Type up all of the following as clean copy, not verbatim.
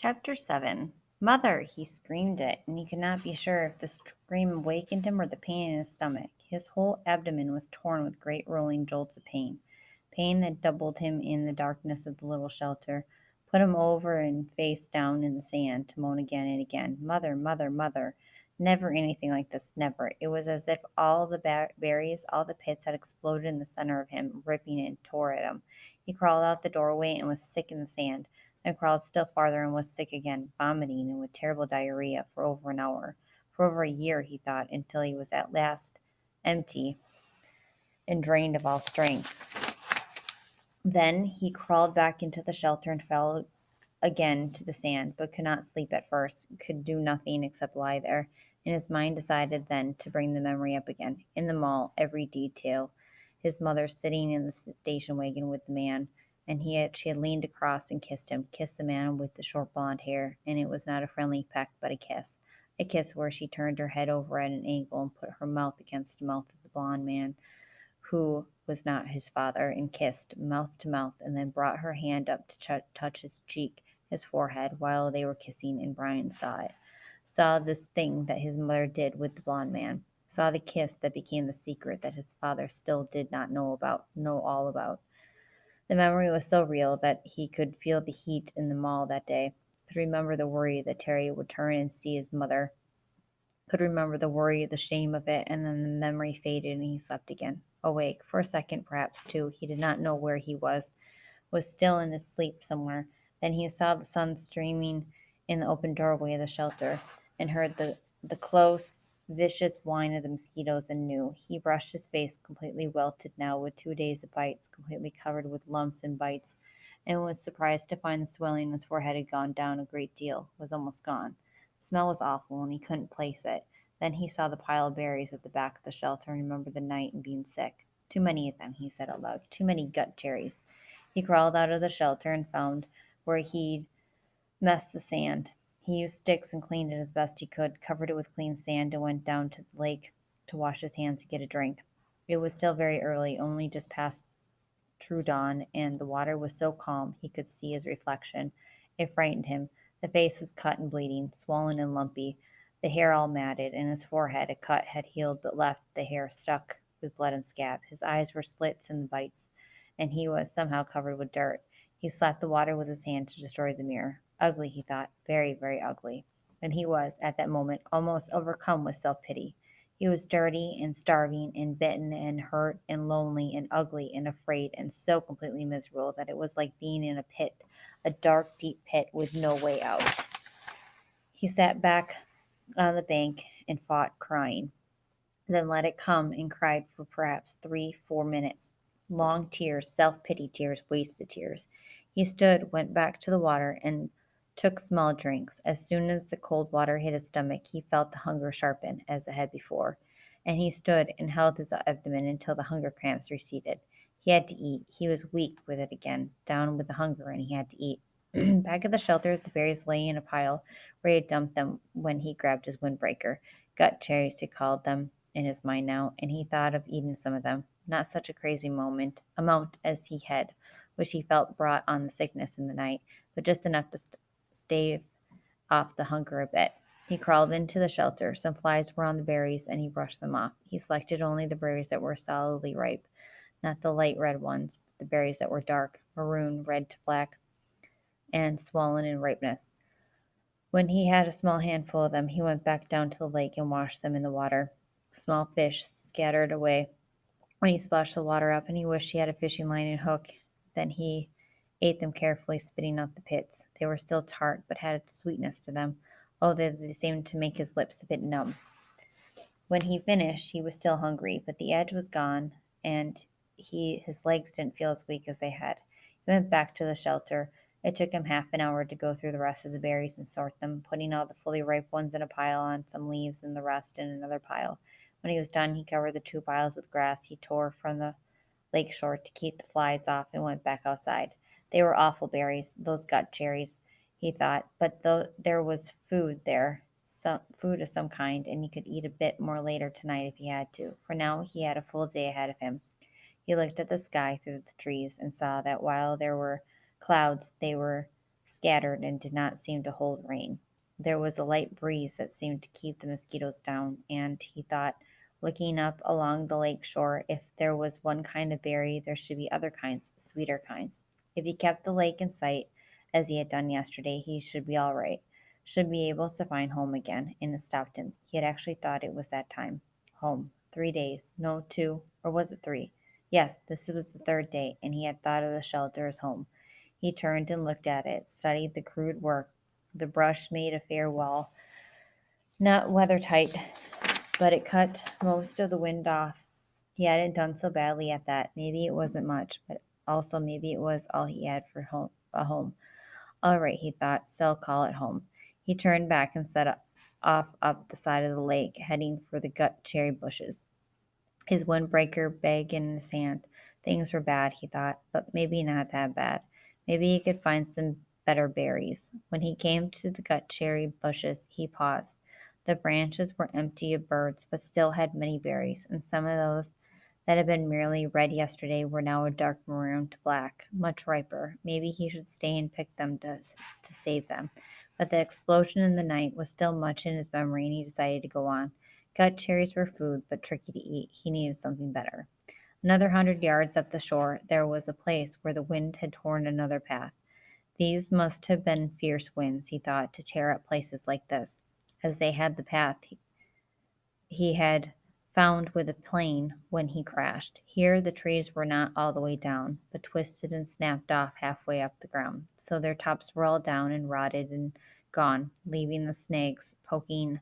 Chapter 7. Mother! He screamed it, and he could not be sure if the scream awakened him or the pain in his stomach. His whole abdomen was torn with great rolling jolts of pain that doubled him in the darkness of the little shelter, put him over and face down in the sand to moan again and again, Mother, mother, mother. Never anything like this, never. It was as if all the berries, all the pits had exploded in the center of him, ripping and tore at him. He crawled out the doorway and was sick in the sand, then crawled still farther and was sick again, vomiting and with terrible diarrhea for over an hour. For over a year, he thought, until he was at last empty and drained of all strength. Then he crawled back into the shelter and fell again to the sand, but could not sleep at first, could do nothing except lie there. And his mind decided then to bring the memory up again. In the mall, every detail. His mother sitting in the station wagon with the man, and she had leaned across and kissed the man with the short blonde hair, and it was not a friendly peck, but a kiss. A kiss where she turned her head over at an angle and put her mouth against the mouth of the blonde man, who was not his father, and kissed mouth to mouth, and then brought her hand up to touch his cheek, his forehead, while they were kissing, and Brian saw it. Saw this thing that his mother did with the blond man. Saw the kiss that became the secret that his father still did not know all about. The memory was so real that he could feel the heat in the mall that day, could remember the worry that Terry would turn and see his mother, could remember the worry, the shame of it, and then the memory faded and he slept again. Awake, for a second, perhaps two. He did not know where he was still in his sleep somewhere. Then he saw the sun streaming in the open doorway of the shelter, and heard the close, vicious whine of the mosquitoes, and knew. He brushed his face, completely welted now with 2 days of bites, completely covered with lumps and bites, and was surprised to find the swelling in his forehead had gone down a great deal, was almost gone. The smell was awful, and he couldn't place it. Then he saw the pile of berries at the back of the shelter and remembered the night and being sick. Too many of them, he said aloud. Too many gut cherries. He crawled out of the shelter and found where he'd messed the sand. He used sticks and cleaned it as best he could, covered it with clean sand, and went down to the lake to wash his hands to get a drink. It was still very early, only just past true dawn, and the water was so calm he could see his reflection. It frightened him. The face was cut and bleeding, swollen and lumpy, the hair all matted, and his forehead, a cut had healed but left the hair stuck with blood and scab. His eyes were slits and bites, and he was somehow covered with dirt. He slapped the water with his hand to destroy the mirror. Ugly, he thought, very, very ugly. And he was, at that moment, almost overcome with self pity. He was dirty and starving and bitten and hurt and lonely and ugly and afraid and so completely miserable that it was like being in a pit, a dark, deep pit with no way out. He sat back on the bank and fought crying, then let it come and cried for perhaps 3, 4 minutes. Long tears, self pity tears, wasted tears. He stood, went back to the water, and took small drinks. As soon as the cold water hit his stomach, he felt the hunger sharpen, as it had before. And he stood and held his abdomen until the hunger cramps receded. He had to eat. He was weak with it again, down with the hunger, and he had to eat. Back at the shelter, the berries lay in a pile where he had dumped them when he grabbed his windbreaker. Gut cherries, he called them in his mind now, and he thought of eating some of them. Not such a crazy amount as he had, which he felt brought on the sickness in the night, but just enough to stave off the hunger a bit. He crawled into the shelter. Some flies were on the berries, and he brushed them off. He selected only the berries that were solidly ripe, not the light red ones, but the berries that were dark, maroon, red to black, and swollen in ripeness. When he had a small handful of them, he went back down to the lake and washed them in the water. Small fish scattered away when he splashed the water up, and he wished he had a fishing line and hook. Then he ate them carefully, spitting out the pits. They were still tart, but had a sweetness to them. Oh, they seemed to make his lips a bit numb. When he finished, he was still hungry, but the edge was gone, and his legs didn't feel as weak as they had. He went back to the shelter. It took him half an hour to go through the rest of the berries and sort them, putting all the fully ripe ones in a pile on some leaves and the rest in another pile. When he was done, he covered the 2 piles with grass he tore from the lake shore to keep the flies off and went back outside. They were awful berries, those gut cherries, he thought, but there was food there, some food of some kind, and he could eat a bit more later tonight if he had to. For now he had a full day ahead of him. He looked at the sky through the trees and saw that while there were clouds, they were scattered and did not seem to hold rain. There was a light breeze that seemed to keep the mosquitoes down, and he thought, looking up along the lake shore, if there was one kind of berry, there should be other kinds, sweeter kinds. If he kept the lake in sight, as he had done yesterday, he should be all right, should be able to find home again, and it stopped him. He had actually thought it was that time. Home. 3 days. No, 2. Or was it 3? Yes, this was the third day, and he had thought of the shelter as home. He turned and looked at it, studied the crude work. The brush made a fair wall, not weather tight, but it cut most of the wind off. He hadn't done so badly at that. Maybe it wasn't much, but also maybe it was all he had for a home. All right, he thought, so I'll call it home. He turned back and off up the side of the lake, heading for the gut cherry bushes, his windbreaker bag in his hand. Things were bad, he thought, but maybe not that bad. Maybe he could find some better berries. When he came to the gut cherry bushes, he paused. The branches were empty of birds, but still had many berries, and some of those that had been merely red yesterday were now a dark maroon to black, much riper. Maybe he should stay and pick them to save them. But the explosion in the night was still much in his memory, and he decided to go on. Gut cherries were food, but tricky to eat. He needed something better. Another 100 yards up the shore, there was a place where the wind had torn another path. These must have been fierce winds, he thought, to tear up places like this, as they had the path he had found with a plane when he crashed. Here the trees were not all the way down, but twisted and snapped off halfway up the ground, so their tops were all down and rotted and gone, leaving the snags poking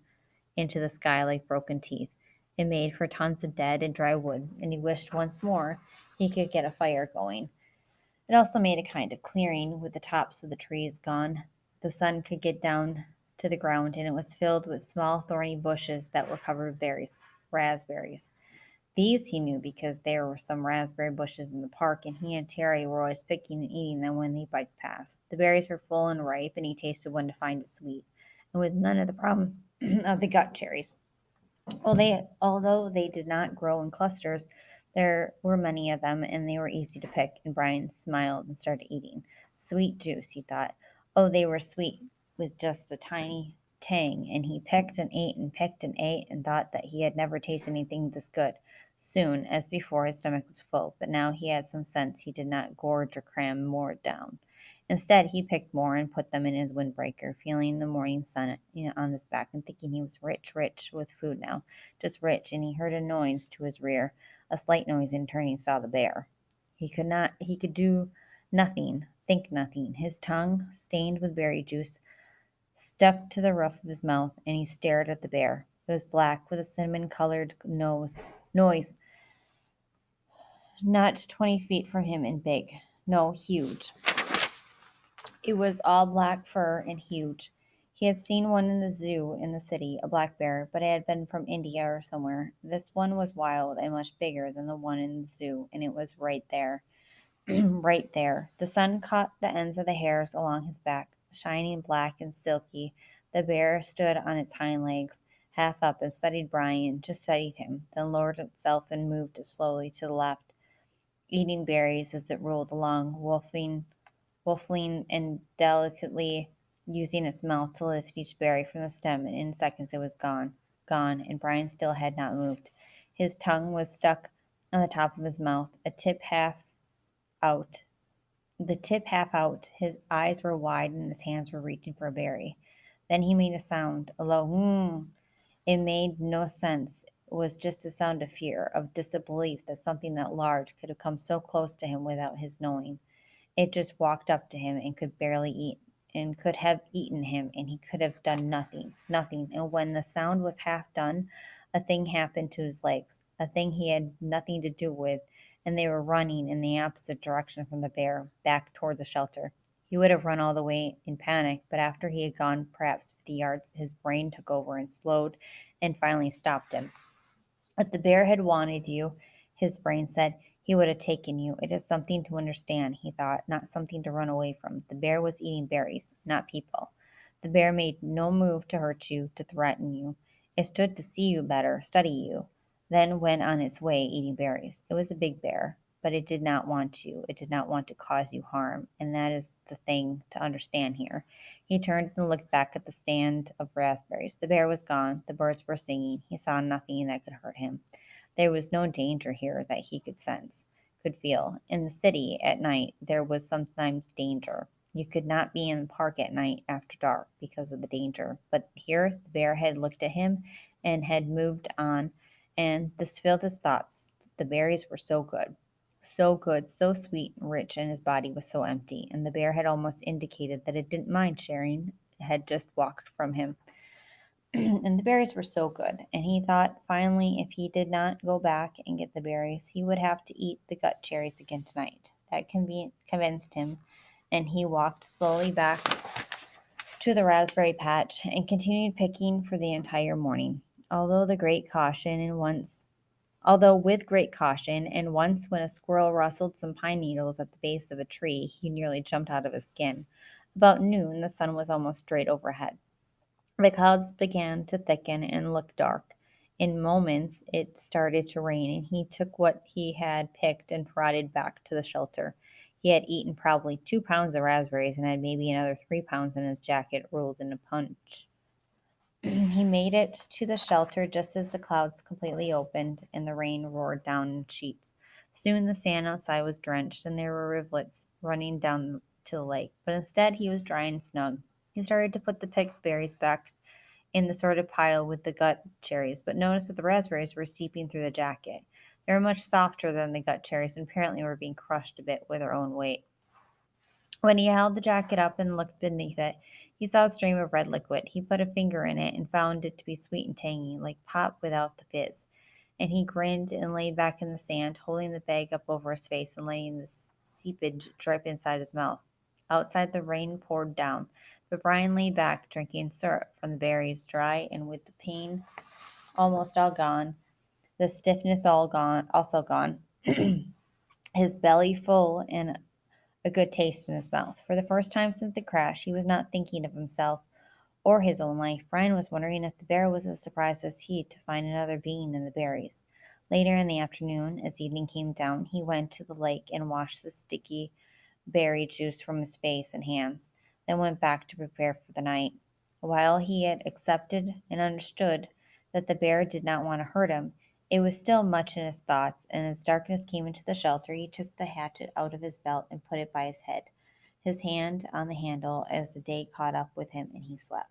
into the sky like broken teeth. It made for tons of dead and dry wood, and he wished once more he could get a fire going. It also made a kind of clearing with the tops of the trees gone. The sun could get down to the ground, and it was filled with small thorny bushes that were covered with berries, raspberries. These he knew because there were some raspberry bushes in the park, and he and Terry were always picking and eating them when they biked past. The berries were full and ripe, and he tasted one to find it sweet, and with none of the problems of the gut cherries. Although they did not grow in clusters, there were many of them, and they were easy to pick, and Brian smiled and started eating. Sweet juice, he thought. Oh, they were sweet, with just a tiny tang, and he picked and ate, and thought that he had never tasted anything this good. Soon, as before, his stomach was full, but now he had some sense he did not gorge or cram more down. Instead, he picked more and put them in his windbreaker, feeling the morning sun on his back and thinking he was rich with food now, just rich, and he heard a noise to his rear, a slight noise, and turning saw the bear. He could do nothing, think nothing. His tongue, stained with berry juice, stuck to the roof of his mouth, and he stared at the bear. It was black with a cinnamon-colored noise, not 20 feet from him and big. No, huge. It was all black fur and huge. He had seen one in the zoo in the city, a black bear, but it had been from India or somewhere. This one was wild and much bigger than the one in the zoo, and it was right there. Right there. The sun caught the ends of the hairs along his back, shining black and silky. The bear stood on its hind legs, half up, and studied Brian, just studied him, then lowered itself and moved slowly to the left, eating berries as it rolled along, waffling and delicately using its mouth to lift each berry from the stem, and in seconds it was gone, and Brian still had not moved. His tongue was stuck on the top of his mouth, out, the tip half out. His eyes were wide, and his hands were reaching for a berry. Then he made a sound, a low It made no sense. It was just a sound of fear, of disbelief that something that large could have come so close to him without his knowing. It just walked up to him and could barely eat, and could have eaten him, and he could have done nothing. And when the sound was half done, a thing happened to his legs, a thing he had nothing to do with, and they were running in the opposite direction from the bear, back toward the shelter. He would have run all the way in panic, but after he had gone perhaps 50 yards, his brain took over and slowed and finally stopped him. If the bear had wanted you, his brain said, he would have taken you. It is something to understand, he thought, not something to run away from. The bear was eating berries, not people. The bear made no move to hurt you, to threaten you. It stood to see you better, study you, then went on its way eating berries. It was a big bear, but it did not want to. It did not want to cause you harm, and that is the thing to understand here. He turned and looked back at the stand of raspberries. The bear was gone. The birds were singing. He saw nothing that could hurt him. There was no danger here that he could sense, could feel. In the city at night, there was sometimes danger. You could not be in the park at night after dark because of the danger. But here the bear had looked at him and had moved on, and this filled his thoughts. The berries were so good, so sweet and rich, and his body was so empty. And the bear had almost indicated that it didn't mind sharing, it had just walked from him. And the berries were so good. And he thought finally, if he did not go back and get the berries, he would have to eat the gut cherries again tonight. That convinced him, and he walked slowly back to the raspberry patch and continued picking for the entire morning. Although with great caution, and once when a squirrel rustled some pine needles at the base of a tree, he nearly jumped out of his skin. About noon, the sun was almost straight overhead. The clouds began to thicken and look dark. In moments, it started to rain, and he took what he had picked and trotted back to the shelter. He had eaten probably 2 pounds of raspberries and had maybe another 3 pounds in his jacket rolled in a punch. He made it to the shelter just as the clouds completely opened and the rain roared down in sheets. Soon the sand outside was drenched and there were rivulets running down to the lake, but instead he was dry and snug. He started to put the picked berries back in the sorted pile with the gut cherries, but noticed that the raspberries were seeping through the jacket. They were much softer than the gut cherries and apparently were being crushed a bit with their own weight. When he held the jacket up and looked beneath it, he saw a stream of red liquid. He put a finger in it and found it to be sweet and tangy, like pop without the fizz. And he grinned and laid back in the sand, holding the bag up over his face and letting the seepage drip inside his mouth. Outside, the rain poured down, but Brian lay back, drinking syrup from the berries, dry and with the pain almost all gone, the stiffness all gone, also gone, his belly full and a good taste in his mouth. For the first time since the crash, he was not thinking of himself or his own life. Brian was wondering if the bear was as surprised as he to find another being in the berries. Later in the afternoon, as evening came down, he went to the lake and washed the sticky berry juice from his face and hands, then went back to prepare for the night. While he had accepted and understood that the bear did not want to hurt him, it was still much in his thoughts, and as darkness came into the shelter, he took the hatchet out of his belt and put it by his head, his hand on the handle as the day caught up with him and he slept.